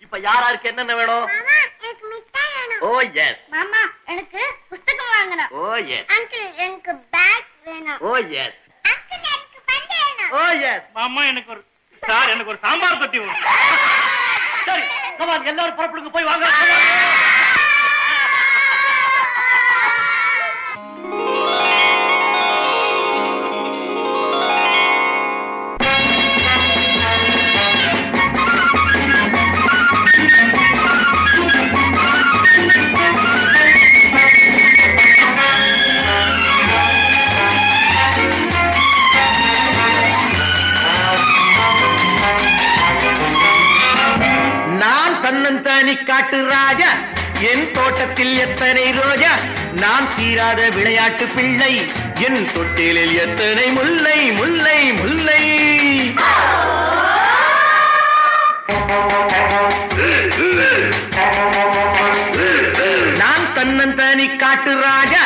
இப்ப யாராருக்கு என்னென்ன வேணும்? எனக்கு மிட்டாய் வேணும். ஓ எஸ். மாமா எனக்கு புத்தகம் வாங்கணும். ஓ எஸ். அங்கிள் எனக்கு பேக் வேணும். ஓ எஸ். அங்கிள் எனக்கு பந்து வேணும். ஓ எஸ். மாமா எனக்கு ஒரு சாம்பார் தொட்டி வேணும். சரி கமான் எல்லாரும் புறப்படுங்க போய் வாங்க. தன்னந்தானி காட்டு ராஜா, என் தோட்டத்தில் எத்தனை ரோஜா, நான் தீராத விளையாட்டு பிள்ளை, என் தொட்டிலில் எத்தனை முல்லை முல்லை முல்லை. நான் தன்னந்தானி காட்டு ராஜா,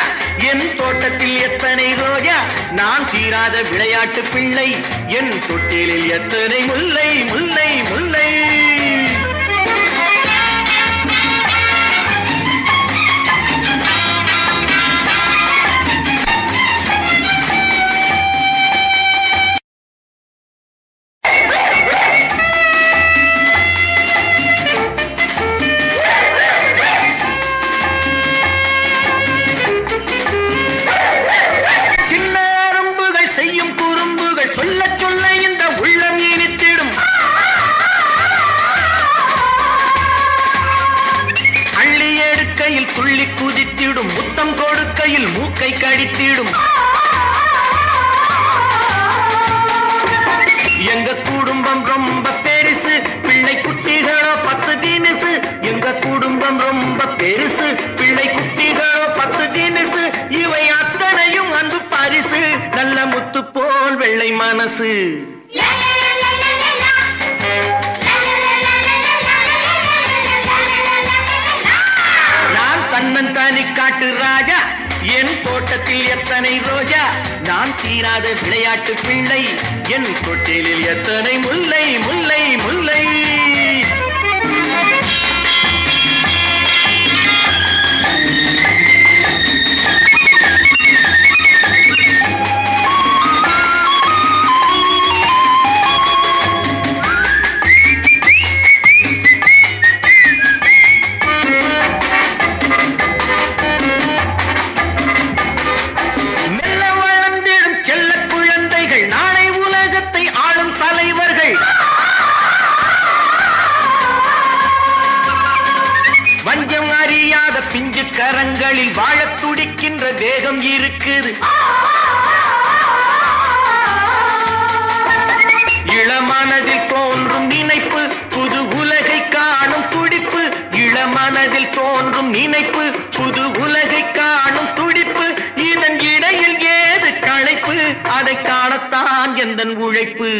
என் தோட்டத்தில் எத்தனை ரோஜா, நான் தீராத விளையாட்டு பிள்ளை, என் தொட்டிலில் எத்தனை முல்லை முல்லை முல்லை. துள்ளி குதித்திடும் முத்தம் கொடுக்கையில் மூக்கை கடித்திடும். எங்க குடும்பம் ரொம்ப பெருசு, பிள்ளை குட்டிகளோ 10 தினசு. எங்க குடும்பம் ரொம்ப பெருசு, பிள்ளை குட்டிகளோ 10 தினசு. இவை அத்தனையும் அன்பு பரிசு, நல்ல முத்து போல் வெள்ளை மனசு. தன்னந்தானி காட்டு ராஜா, என் தோட்டத்தில் எத்தனை ரோஜா, நான் தீராத விளையாட்டு பிள்ளை, என் தொட்டிலில் எத்தனை முல்லை முல்லை முல்லை. பிஞ்சு கரங்களில் வாழத் துடிக்கின்ற வேகம் இருக்குது. இளமனதில் தோன்றும் நினைப்பு, புது உலகை காணும் துடிப்பு. இளமனதில் தோன்றும் நினைப்பு, புது உலகை காணும் துடிப்பு. இதன் இடையில் ஏது களைப்பு, அதை காணத்தான் எந்தன் உழைப்பு.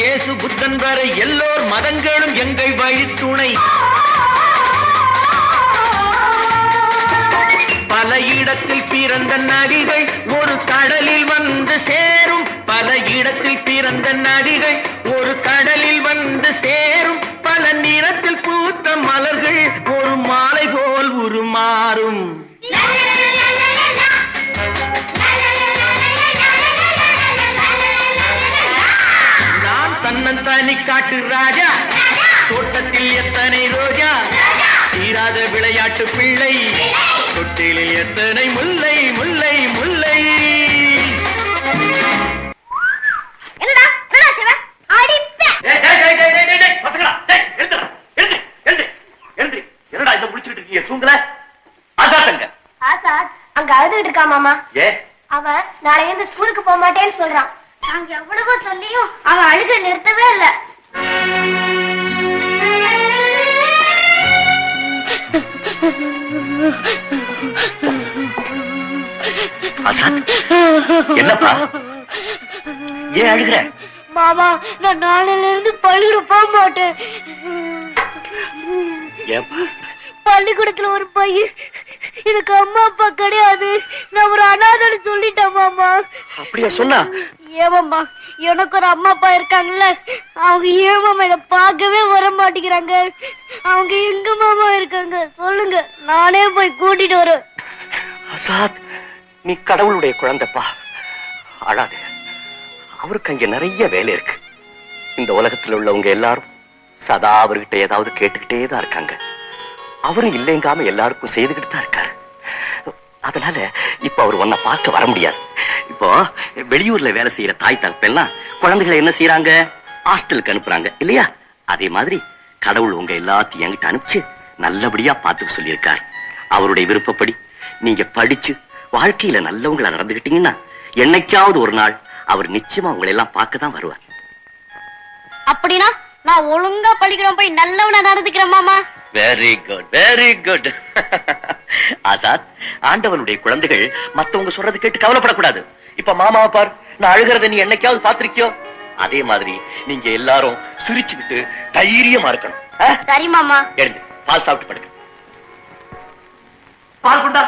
இயேசு புத்தன் வரை எல்லோர் மதங்களும் எங்கள் வழித்துணை. பல இடத்தில் பிறந்த நதிகள் ஒரு கடலில் வந்து சேரும். பல இடத்தில் பிறந்த நதிகள் ஒரு கடலில் வந்து சேரும். பல நிறத்தில் பூத்த மலர்கள் ஒரு மாலை போல் உருமாறும். தன்னந்தானி காட்டு ராஜா, தோட்டத்தில் எத்தனை ரோஜா, தீராத விளையாட்டு பிள்ளை, தொட்டிலில் எத்தனை முல்லை முல்லை முல்லை. என்னடா இத முடிச்சுட்டு இருக்கீங்க? தூங்கல? ஆசாத்தங்க அங்க அழுதுட்டு இருக்கா மாமா. ஏ அவன் நாளையிலிருந்து ஸ்கூலுக்கு போக மாட்டேன்னு சொல்றான். நாங்க எவ்வளவோ சொல்லியும் அவன் அழுக நிறுத்தவே இல்ல. என்னப்பா ஏன் அழுகிற? மாமா நான் நாளையில இருந்து பள்ளிக்கூடம் போக மாட்டேன். ஏப்பா? பள்ளிக்கூடத்துல ஒரு பையன் எனக்கு அம்மா அப்பா கிடையாது, நான் ஒரு அனாதைன்னு சொல்லிட்டேன் மாமா. அப்படியா சொன்னா? ஏமாம்மா, எனக்கு ஒரு அம்மா அப்பா இருக்காங்கல்ல, அவங்க ஏமாமா என்ன பார்க்கவே வர மாட்டேங்கிறாங்க. அவங்க எங்க மாமா இருக்காங்க சொல்லுங்க, நானே போய் கூட்டிட்டு வரேன். ஆசாத், நீ கடவுளுடைய குழந்தைப்பா, அழாது. அவருக்கு அங்க நிறைய வேலை இருக்கு. இந்த உலகத்துல உள்ளவங்க எல்லாரும் சதா அவர்கிட்ட ஏதாவது கேட்டுக்கிட்டே தான் இருக்காங்க. அவரும் இல்லைங்காம எல்லாருக்கும் செய்துகிட்டு தான் இருக்காரு. அதனால இப்ப அவர் உன்னை பார்க்க வர முடியாது. இப்போ வெளியூர்ல வேலை செய்யற தாய் தகப்பெல்லாம் குழந்தைகளை என்ன செய்யறாங்க? ஹாஸ்டலுக்கு அனுப்புறாங்க இல்லையா? அதே மாதிரி கடவுள் உங்க எல்லாத்தையும் என்கிட்ட அனுப்பிச்சு நல்லபடியா பார்த்துக்க சொல்லியிருக்காரு. அவருடைய விருப்பப்படி நீங்க படிச்சு வாழ்க்கையில நல்லவங்களா நடந்துகிட்டீங்கன்னா என்னைக்காவது ஒரு நாள் அவர் நிச்சயமா உங்களை எல்லாம் பார்க்க தான் வருவார். அப்படின்னா நான் ஒழுங்கா பள்ளிக்கூடம் போய் நல்லவனா நடந்துக்கிறேன் மாமா. Very good, very good. Azad, ஆண்டவனுடைய குழந்தைகள் மத்தவங்க சொல்றது கேட்டு கவலைப்படக்கூடாது. இப்ப மாமாவை பார், நான் அழுகிறத நீ என்னைக்காவது பாத்திருக்கியோ? அதே மாதிரி நீங்க எல்லாரும் சிரிச்சுக்கிட்டு தைரியமா இருக்கணும். சரி மாமா. எழுந்து பால் சாப்பிட்டு படுக்க. பால் கொண்டா.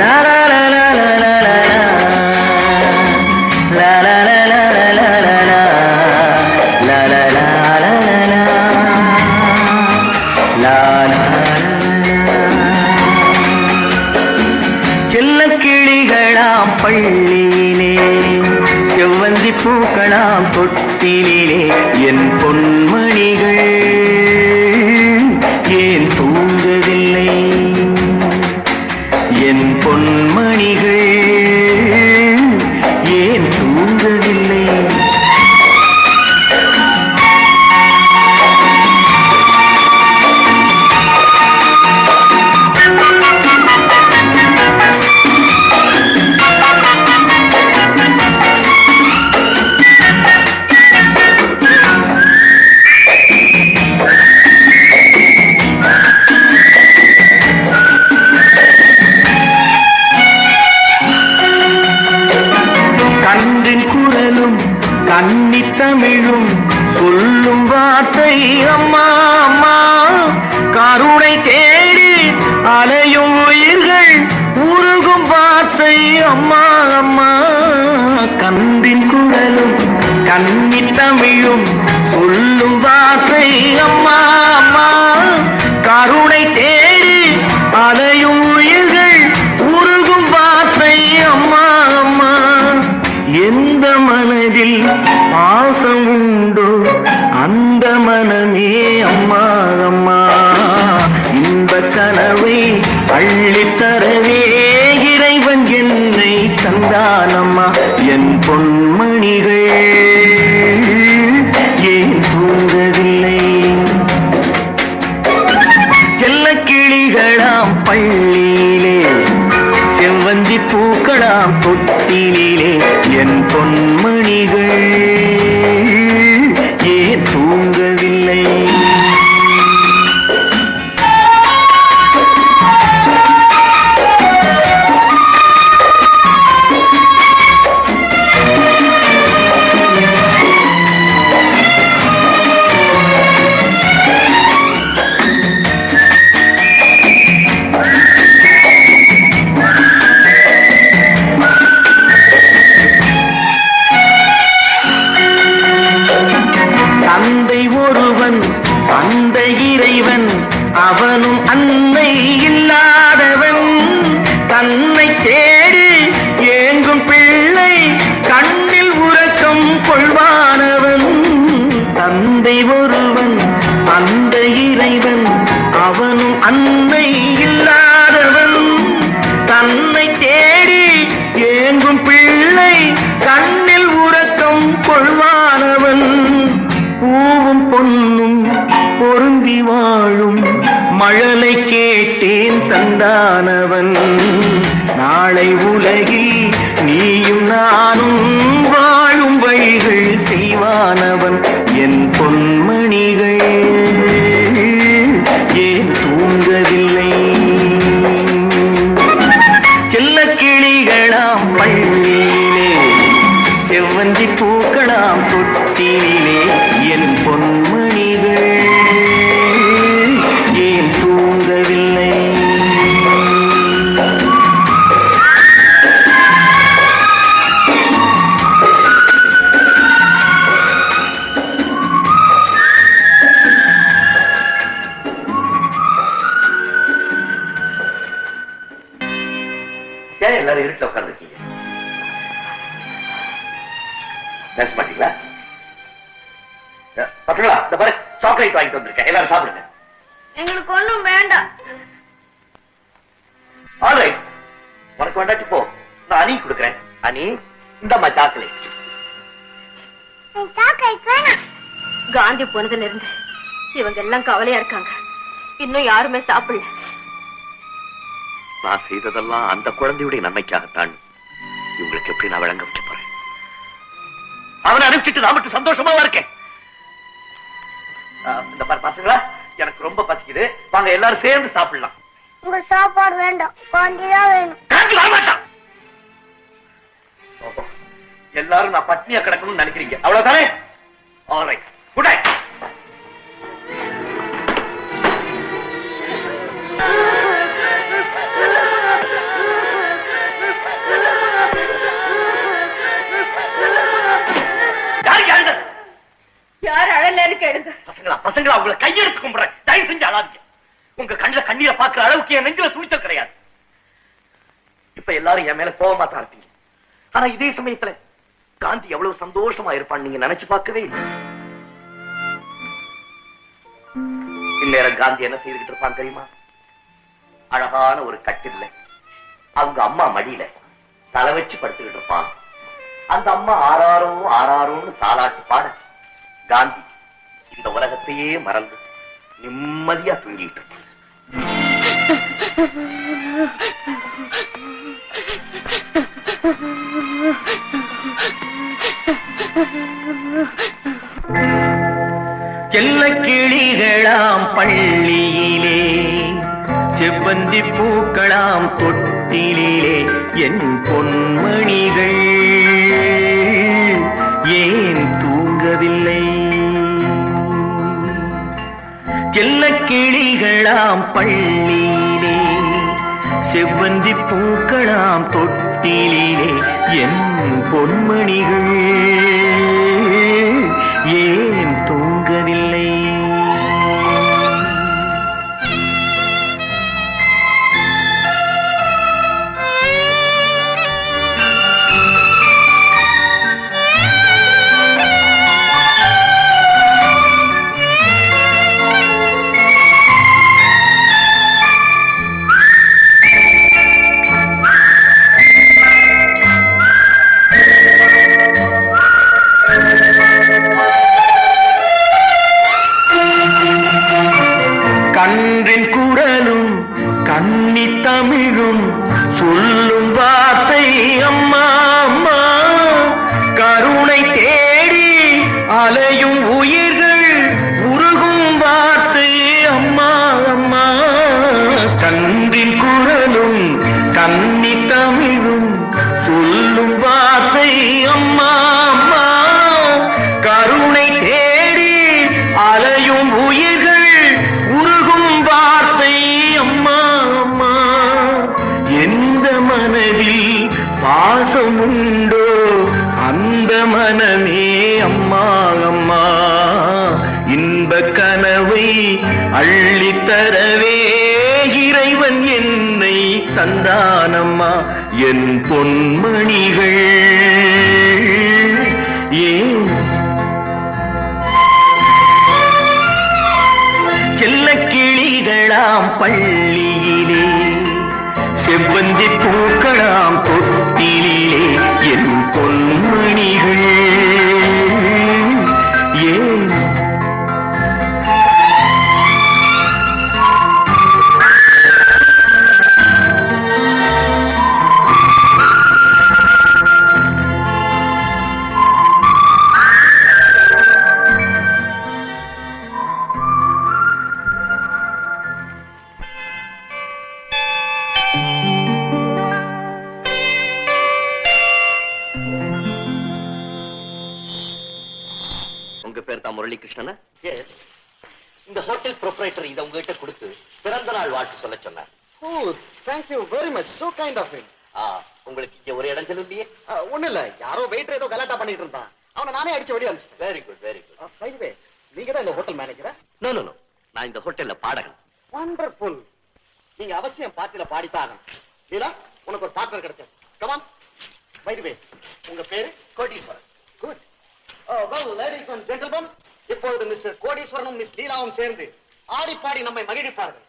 லா லா லா லா லா லா லா லா லா பள்ளியிலே செவ்வந்தி பூக்களாம் தொட்டிலே என் பொன்மணிகள் ஏன் தூங்கவில்லை? என் பொன்மணிகள் ஏன் தூங்கவில்லை? தமிழும் சொல்லும் வார்த்தை அம்மா அம்மா, கருணை தேடி அலையும் உயிர்கள் உருகும் வார்த்தை அம்மா அம்மா. கண்டின் குரலும் கன்னி தமிழும் சொல்லும் வார்த்தை அம்மா அம்மா, கருணை தேடி அலையும் உயிர்கள் உருகும் வார்த்தை அம்மா அம்மா. எந்த மனதில் பாசம் உண்டோ அந்த மனமே அம்மா அம்மா. இன்ப கனவை அள்ளித்தரவே இறைவன் என்னை தந்தானம்மா. என் பொன்மணிகள் ஏன் தூங்கவில்லை? செல்ல கிளிகளாம் பள்ளியிலே செவ்வந்தி பூக்களாம் தொட்டிலே என் பொன்மணிகள் ஏன் தூங்கவில்லை? அவனும் அன்னை இல்லாதவன், தன்னை தேடி ஏங்கும் பிள்ளை கண்ணில் உறக்கம் கொள்வானவன். தந்தை ஒருவன் அந்த இறைவன், அவனும் அன்னை இல்லாதவன், தன்னை தேடி ஏங்கும் பிள்ளை கண்ணில் உறக்கம் கொள்வானவன். பூவும் பொன்னும் பொருந்தி வாழும் மழலை கேட்டேன் தந்தானவன். நாளை உலகில் நீயும் நானும் வாழும் வழிகள் செய்வானவன். என் பொன்மணிகள் ஏ பள்ளியிலே செவ்வந்தி பூக்களாம் தொட்டிலே என் பொன்மணிகள் ஏன் தூங்கவில்லை? ஏன் எல்லாரும் இருட்டில் உட்கார்ந்துருக்கீங்க? பேச மாட்டீங்களா? பசங்களா, இந்த பாரு சாக்லேட் வாங்கிட்டு வந்திருக்கேன், எல்லாரும் சாப்பிடுங்க. எங்களுக்கு ஒண்ணும் வேண்டாம். ஆல்ரைட், உனக்கு வேண்டாட்டி போ, நான் அணி கொடுக்குறேன். அணி, இந்தம்மா சாக்லேட். காந்தி போனதுல இருந்து இவங்க எல்லாம் கவலையா இருக்காங்க. இன்னும் யாருமே சாப்பிடல. நான் செய்ததெல்லாம் அந்த குழந்தையுடைய நன்மைக்காகத்தான். இவங்களுக்கு எப்படி நான் வழங்க வைக்க போறேன்? அவனை அனுப்பிச்சிட்டு நான் மட்டும் சந்தோஷமாவா இருக்கேன்? இந்த பாரு பசங்களா, எனக்கு ரொம்ப பசிக்குது, வாங்க எல்லாரும் சேர்ந்து சாப்பிடலாம். உங்க சாப்பாடு வேண்டாம், காந்திதான் வேணும். எல்லாரும் நான் பட்னியா கிடக்கணும்னு நினைக்கிறீங்க, அவ்வளவுதானே? Alright, good night. யார் அழலன்னு கேளுங்க. பசங்களா பசங்களா, உங்களை கையெடுத்து கும்பிடுறேன், தயவு செஞ்சு அழாதீங்க. உங்க கண்ணுல கண்ணீரை பாக்குற அளவுக்கு என் நெஞ்சில துணிச்சல் கிடையாது. இப்ப எல்லாரும் என் மேல கோபமா தான் இருப்பீங்க. ஆனா இதே சமயத்துல காந்தி எவ்வளவு சந்தோஷமா இருப்பான்னு நீங்க நினைச்சு பார்க்கவே இல்லை. இந்நேரம் காந்தி என்ன செய்துகிட்டு இருப்பான் தெரியுமா? அழகான ஒரு கட்டில்ல அவங்க அம்மா மடியில தலை வச்சு படுத்துக்கிட்டு இருப்பான். அந்த அம்மா ஆறாரோ ஆறாரோன்னு தாலாட்டு பாட காந்தி இந்த உலகத்தையே மறந்து நிம்மதியா தூங்கிட்டு இருப்பான். செல்ல கிளிகளாம் பள்ளியிலே செவ்வந்தி பூக்களாம் தொட்டிலே என் பொன்மணிகள் ஏன் தூங்கவில்லை? செல்ல கிளிகளாம் பள்ளியிலே செவ்வந்தி பூக்களாம் தொட்டிலே என் பொன்மணிகள் ஏன் தூங்கவில்லை? கன்றின் குரலும் கன்னி தமிழும் சொல்லும் வார்த்தை அம்மா அம்மா, கருணை தேடி அலையும் உயிர்கள் உருகும் வார்த்தை அம்மா அம்மா. கன்றின் குரலும் கன்னி தமிழும் சொல்லும் வார்த்தை அம்மா அம்மா, கருணை தேடி அலையும் உயிர்கள் உருகும் வார்த்தை அம்மா அம்மா. எந்த மனதில் பாசம் உண்டோ அந்த மனமே அம்மா அம்மா. இன்ப கனவை அள்ளித்தரவே இறைவன் என்னை தந்தானம்மா. என் பொன்மணிகள் ஏன் செல்ல கிளிகளாம் பள்ளியிலே செவ்வந்தி பூக்களாம் தொட்டிலே என் பொன்மணிகள் ஏன்? முரளிகிருஷ்ணனா? எஸ். இந்த ஹோட்டல் ப்ரொப்ரைட்டர் இதை உங்ககிட்ட கொடுத்து பிறந்த நாள் வாழ்த்து சொல்ல சொன்னார். ஓ, thank you very much. So kind of him. உங்களுக்கு இங்க ஒரு இடைஞ்சல் இல்லையே? ஒண்ணு இல்ல, யாரோ வெயிட்டர் ஏதோ கலாட்டா பண்ணிட்டு இருந்தான். அவனை நானே அடிச்சு வெளியே அனுப்பிச்சிட்டேன். Very good, very good. By the way, நீங்க தான் இந்த ஹோட்டல் மேனேஜரா? நோ நோ நோ, நான் இந்த ஹோட்டல்ல பாடகன். வண்டர்ஃபுல். நீங்க அவசியம் பார்ட்டில பாடித்தான் ஆகணும். லீலா, உனக்கு ஒரு பார்ட்னர் கிடைச்சது. Come on. பை தி வே, உங்க பேரு? கோடீஸ்வரன். Good. Well ladies and gentleman, இப்பொழுது மிஸ்டர் கோடீஸ்வரனும் மிஸ் லீலாவும் சேர்ந்து ஆடி பாடி நம்மை மகிழ்விப்பார்கள்.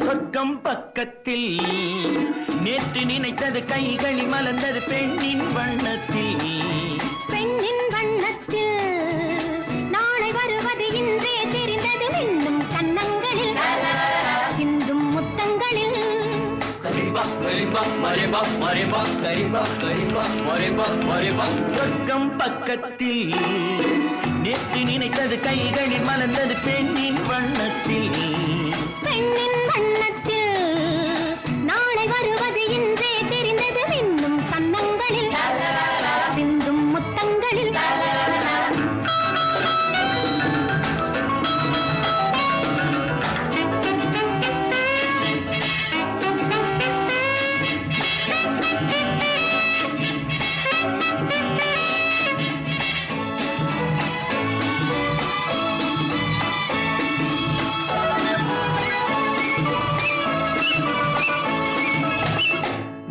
சொர்க்கம் பக்கத்தில் நேற்று நினைத்தது கைகளில் மலர்ந்தது பெண்ணின் வண்ணத்தில். பெண்ணின் வண்ணத்தில் நாளை வருவது இன்றே தெரிந்தது மின்னும் கன்னங்களில் சிந்தும் முத்தங்களில். சொர்க்கம் பக்கத்தில் நேற்று நினைத்தது கைகளில் மலர்ந்தது பெண்ணின் வண்ணத்தில். பெண்ணின் வண்ணத்தில் நாளை வருவது இன்றே தெரிந்தது மின்னும் கன்னங்களில் சிந்தும் முத்தங்களில்.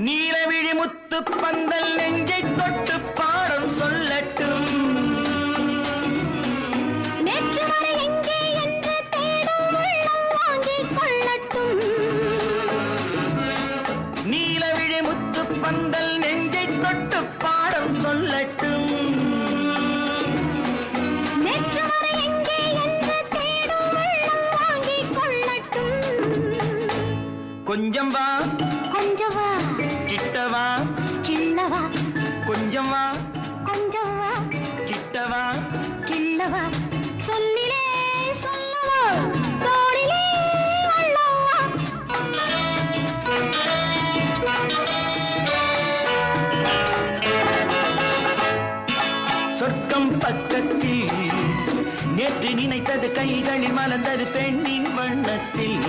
நீலவிழி முத்து பந்தல் நெஞ்சை தொட்டு பாடம் சொல்லட்டும். நேற்று வரை எங்கே என்று தேடும் உள்ளம் வாங்கிக் கொள்ளட்டும். நீலவிழி முத்து பந்தல் நெஞ்சை தொட்டு பாடம் சொல்லட்டும். நேற்று வரை எங்கே என்று தேடும் உள்ளம் வாங்கிக் கொள்ளட்டும். கொஞ்சம் வா கொஞ்சம் வா கிட்டவா, கிள்ளவா, கொஞ்சம் வா கொஞ்சம் வா கிட்டவா. கிள்ளவா, சொல்லிலே சொல்லவா, தோளிலே வள்ளவா. சொர்க்கம் பக்கத்தில் நேற்று நினைத்தது கைகளில் மலர்ந்தது பெண்ணின் வண்ணத்தில்.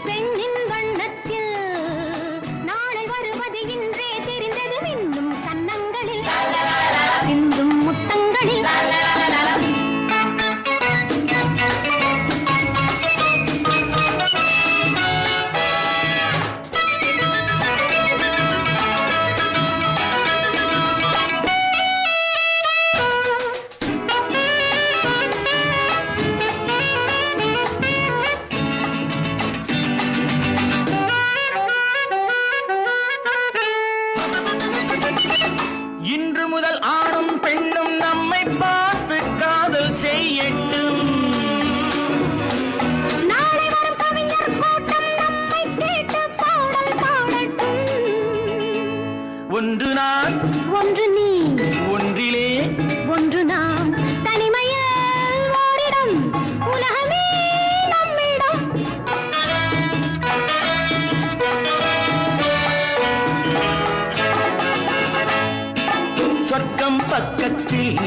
பெண்ணின் வண்ணத்தில் நாளை வருவது இன்றே தெரிந்தது மின்னும் கன்னங்களில் சிந்தும் முத்தங்களில். இன்று முதல் ஆணும் பெண்ணும் நம்மை பார்த்து காதல் செய்யட்டும். நாளை வரும் கவிஞர் கூட்டம் நம்மை கேட்டு பாடல் பாடட்டும். ஒன்று நான் ஒன்று நீ ஒன்றிலே ஒன்று நாம் தனிமையில் ஓரிடம் உலகமே நம்மிடம். சொர்க்கம் பக்கத்தில்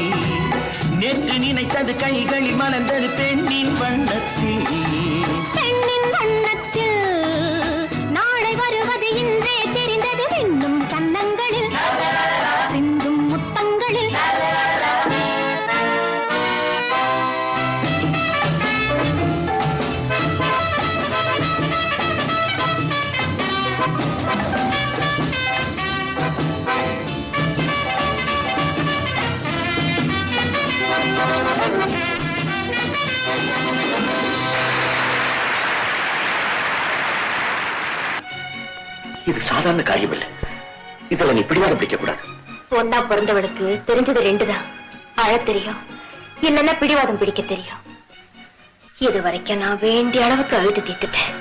நேற்று நினைத்தது கைகளில் மலர்ந்தது பெண்ணின் வண்ணத்தில். பெண்ணின் வண்ணத்தில் நாளை வருவது இன்றே தெரிந்தது மின்னும் கன்னங்களில் சிந்தும் முத்தங்களில். இது சாதாரண காரியம் இல்லை. இதுல நீ பிடிவாதம் பிடிக்க கூடாது. பொண்ணா பிறந்தவளுக்கு தெரிஞ்சது 2 தான். அழ தெரியும், இல்லன்னா பிடிவாதம் பிடிக்க தெரியும். இது வரைக்கும் நான் வேண்டிய அளவுக்கு அழுது தீர்த்துட்டேன்.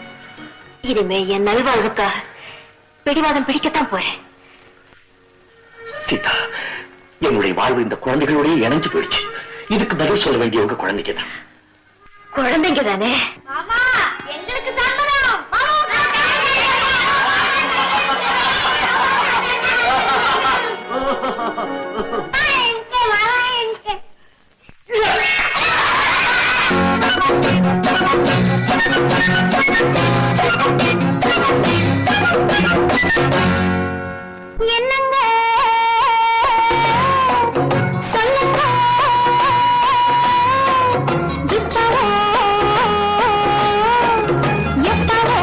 இனிமே என் நல்வாழ்வுக்காக பிடிவாதம் பிடிக்கத்தான் போறேன். சீதா, என்னுடைய வாழ்வு இந்த குழந்தைகளோடய இணைஞ்சு போயிடுச்சு. இதுக்கு பதில் சொல்ல வேண்டிய உங்க குழந்தைங்க தான். குழந்தைங்க தானே? மாமா எங்களுக்கு சம்மதம். என்னங்க சொல்லுங்க, இப்பவோ எப்பவோ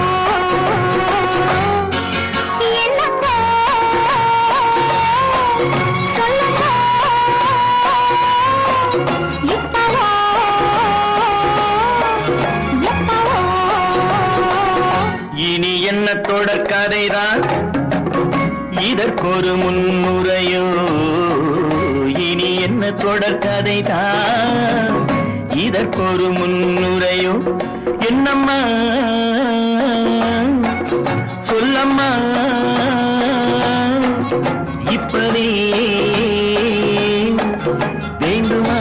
என்னங்க சொல்லுங்க, இப்பவோ எப்பவோ. இனி என்ன தொடர் கதைதான், இதற்கொரு முன்னுரையோ. இனி என்ன தொடர் கதைதான், இதற்கொரு முன்னுரையோ. என்னம்மா சொல்லம்மா, இப்பவே வேண்டுமா?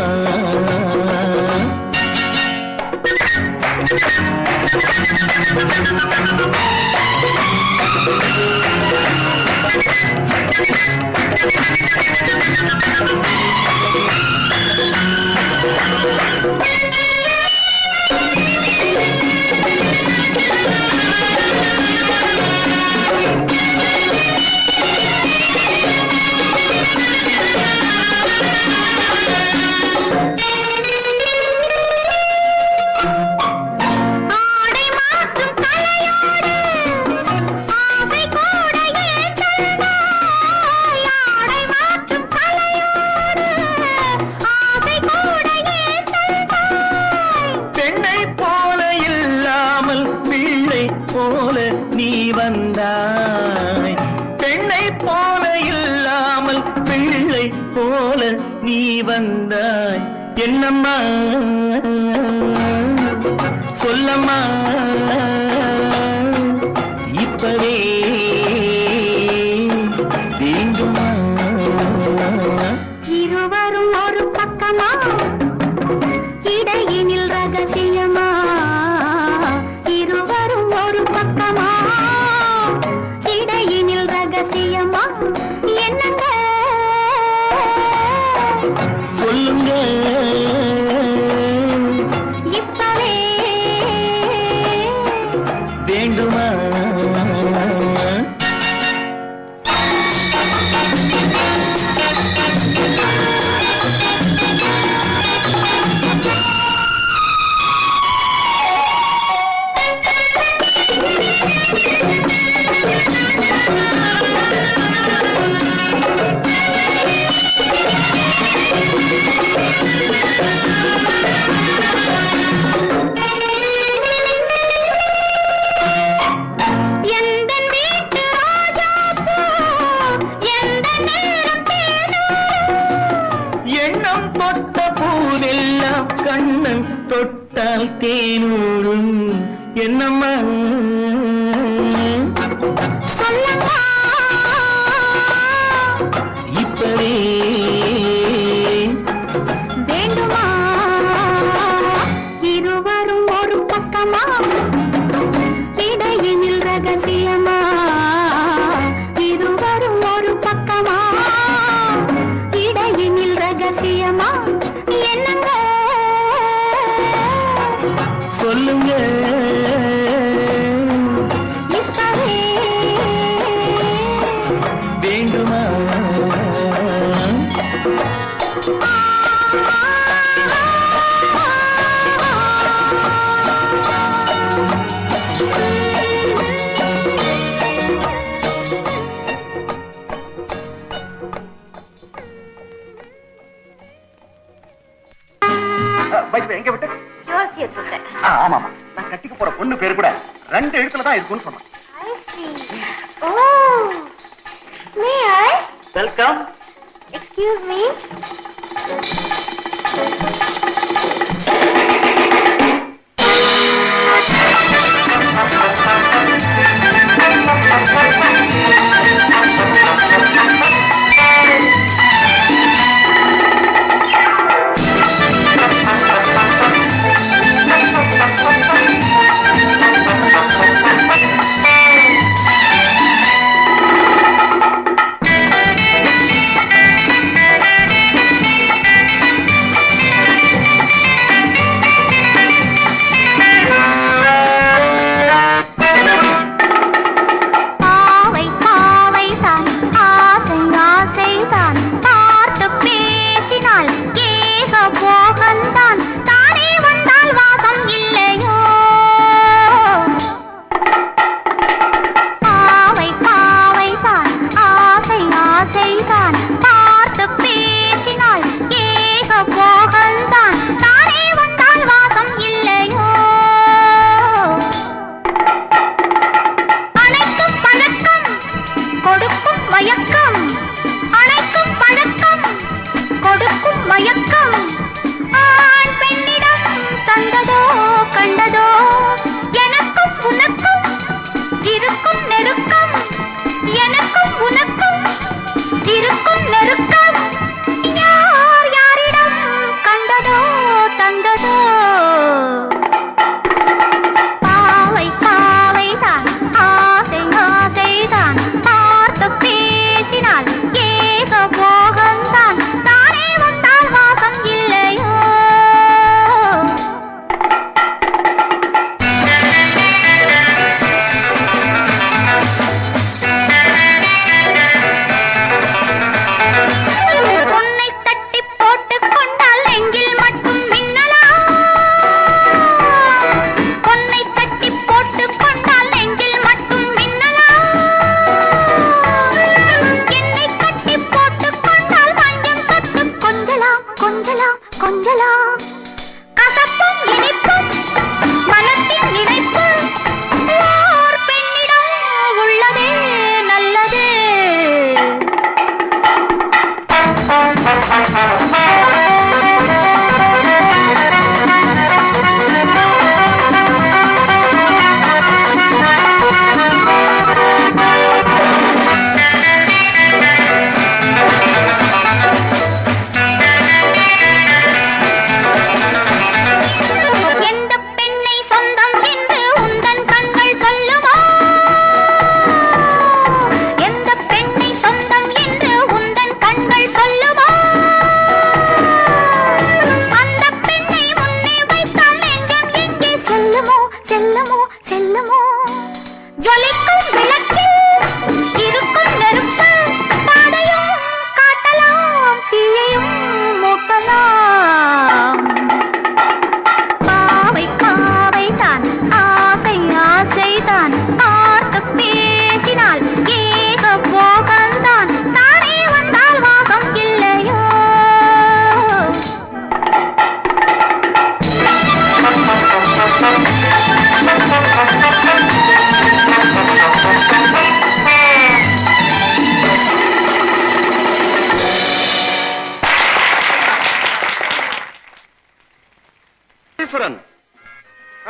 ஆடை மாற்றும் தலையோடு ஆசை கூட ஏற்றந்தாய். ஆடை மாற்றும் தலையோடு ஆசை கூட ஏற்றந்தாய். பெண்ணை போல இல்லாமல் பிள்ளை போல நீ வந்தாய். பெண்ணை போல இல்லாமல் பிள்ளை போல நீ வந்தாய். என்னம்மா சொல்லம்மா, இப்பவே வேண்டுமா? இருவரும் ஒரு பக்கமா, இடையினில் ரகசியமா. இருவரும் ஒரு பக்கமா, இடையினில் ரகசியமா. என்னங்க சொல்லுங்க, இப்பவே வேண்டுமா? எந்தன் வீட்டு ரோஜாப்பூ எந்த நேரம் தேனும். எண்ணம் தொட்ட பூவெல்லாம் கண்ணன் தொட்டால் தேனூரும். என்னம்மா சொல்லம்மா இப்பவே வேண்டுமா? இருவரும் ஒரு பக்கமா, இடையினில் ரகசியமா. இருவரும் ஒரு பக்கமா, இடையினில் ரகசியமா. என்னங்க சொல்லுங்க, இப்பவே வேண்டுமா? எங்க விட்டு? ஜோசியத்துல ஆமாமா, நான் கட்டிக்க போற பொண்ணு பேரு கூட 2 எழுத்துல தான் இருக்குன்னு சொன்னேன். Oh welcome. Excuse me.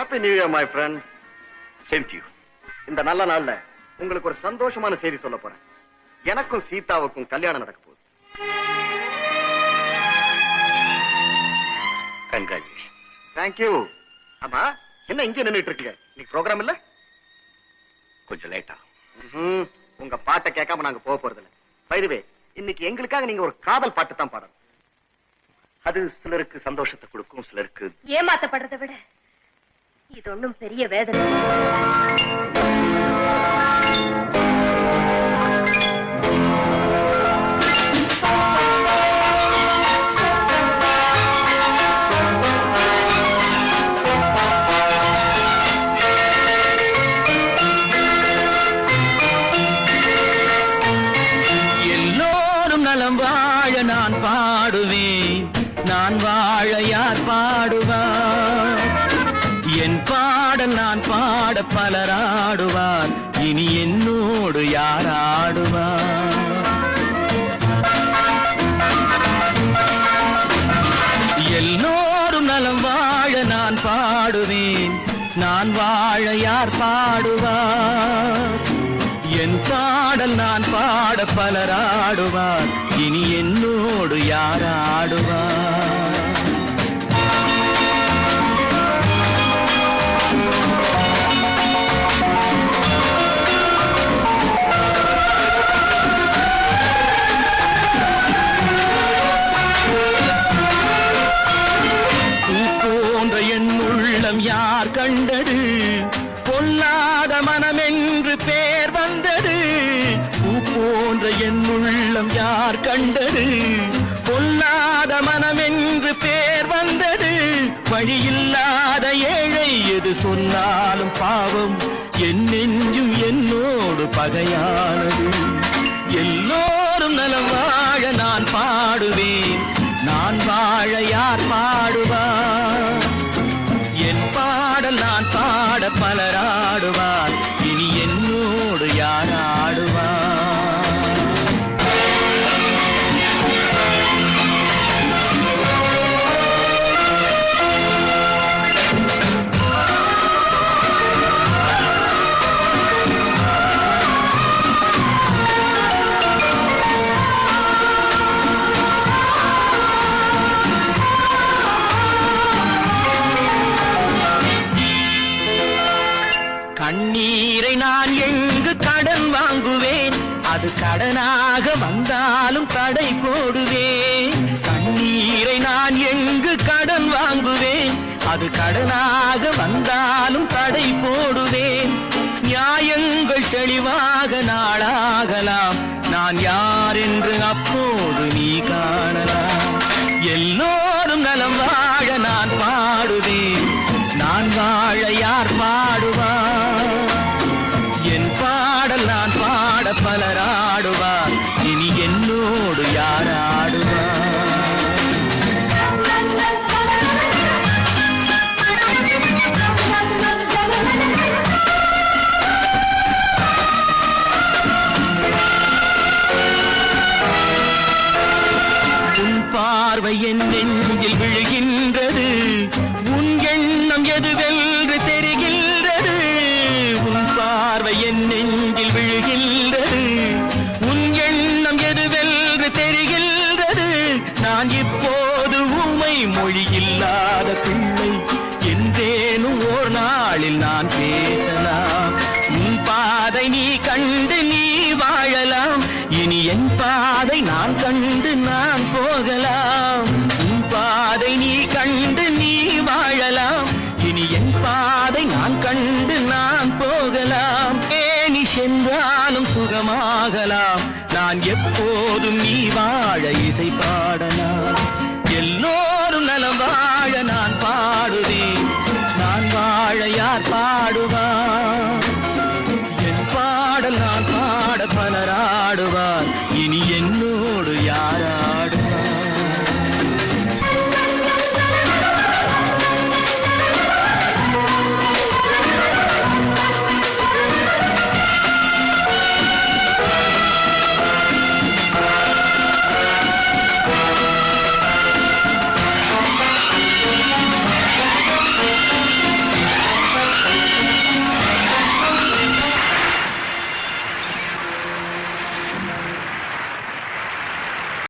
Happy New Year, my friend. Same to you. இந்த நல்ல நாள்ல உங்களுக்கு ஒரு சந்தோஷமான செய்தி சொல்ல போறேன். எனக்கும் சீதாவுக்கும் கல்யாணம் நடக்க போகுது. Congratulations. Thank you. ஆமா, என்ன இங்க நின்னுட்டு இருக்கீங்க? இன்னைக்கு ப்ரோகிராம் இல்ல? கொஞ்சம் லேட்டா. உங்க பாட்டை கேட்காம நாங்க போக போறது இல்ல. By the way, இன்னைக்கு எங்களுக்காக நீங்க ஒரு காதல் பாட்டு தான் பாடணும். அது சிலருக்கு சந்தோஷத்தை கொடுக்கும், சிலருக்கு ஏமாத்தப்படுறதை விட இது ஒண்ணும் பெரிய வேதனை. எல்லோரும் நலம் வாழ நான் பாடுவேன், நான் வாழ யார் பாடுவார்? என் பாடல் நான் பாட பலராடுவார், இனி என்னோடு யார் ஆடுவார்? நலம் வாழ நான் பாடுவேன், நான் வாழ யார் பாடுவார்? என் பாடல் நான் பாட பலராடுவார், இனி என்னோடு யார் ஆடுவார்? யார் கண்டது? பொல்லாத மனமென்று பேர் வந்தது. பூ போன்ற என் உள்ளம் யார் கண்டது? பொல்லாத மனமென்று பேர் வந்தது. வழியில்லாத ஏழை எது சொன்னாலும் பாவம், என் நெஞ்சும் என்னோடு பகையானது. எல்லோரும் நலம் வாழ நான் பாடுவேன், நான் வாழ யார் பாடுவார்? என் பாடல் நான் பாட பலராடுவார், இனி என்னோடு யார் ஆடுவார்? கண்ணீரை நான் எங்கு கடன் வாங்குவேன், அது கடனாக வந்தாலும் தடை போடுவேன். கண்ணீரை நான் எங்கு கடன் வாங்குவேன், அது கடனாக வந்தாலும் தடை போடுவேன். நியாயங்கள் தெளிவாக நாளாகலாம், நான் யார் என்று அப்போது நீ காணலாம். எல்லோரும் நலம் வாழ நான் பாடுவேன், நான் வாழ யார் பாடுவார்? என் பாடல் நான் பாட பலராடுவார், இனி என்னோடு யார் ஆடுவார்? உன் பார்வை என் நெஞ்சில் விழுகின்றது, உன் எண்ணம் எதுவென்று தெரிகின்றது. உன் பார்வை என் நெஞ்சில் விழுகின்றது, உன் எண்ணம் எதுவென்று தெரிகின்றது. நான் இப்போது ஊமை மொழி இல்லாத பிள்ளை, என்றேனும் ஓர் நாளில் நான் பேசலாம். உன் பாதை நீ கண்டு நீ வாழலாம், இனி என் பாதை நான் கண்டு நான் போகலாம். உன் பாதை நீ கண்டு நீ வாழலாம், இனி என் பாதை நான் கண்டு நான் போகலாம். ஏனி சென்றாலும் சுகமாகலாம், நான் எப்போதும் நீ வா